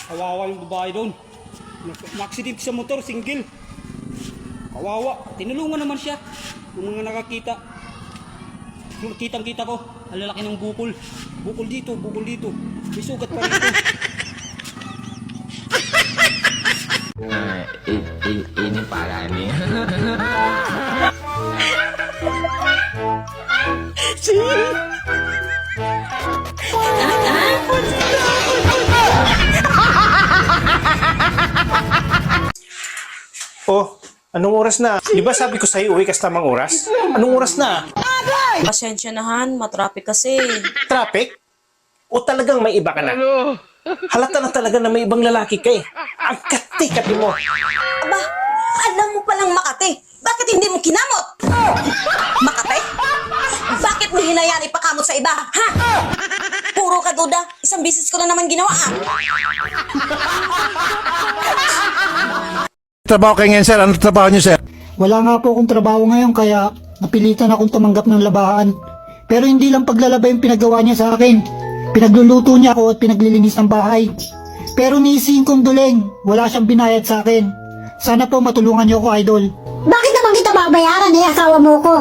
Kawawa yung babae doon. Na-accident sa motor, single. Kawawa. Tinulungan naman siya. Yung mga nakakita. Kitang-kita ko. Ang lalaki ng bukol. Bukol dito, bukol dito. May sugat pa rito. Ini parah nih. Oh, anong oras na? Di ba sabi ko sa'yo uwi ka sa tamang oras? Anong oras na? Pasensya na Han, matraffic kasi. Traffic? O talagang may iba ka na? Halata na talaga na may ibang lalaki ka eh. Ang kati-kati mo. Aba, alam mo palang Makati. Bakit hindi mo kinamot? Makati? Bakit mo hinayaan ipakamot sa iba? Ha? Puro ka duda. Isang bisis ko na naman ginawa ah. Trabaho kayo ngayon, sir. Ano trabaho niyo, sir? Wala nga po akong trabaho ngayon kaya napilitan akong tumanggap ng labahan. Pero hindi lang paglalaba yung pinagawa niya sa akin. Pinagluluto niya ako at pinaglilinis ng bahay. Pero niisihin kong duleng, wala siyang binayad sa akin. Sana po matulungan niyo ako, idol. Bakit naman kita babayaran asawa mo ko?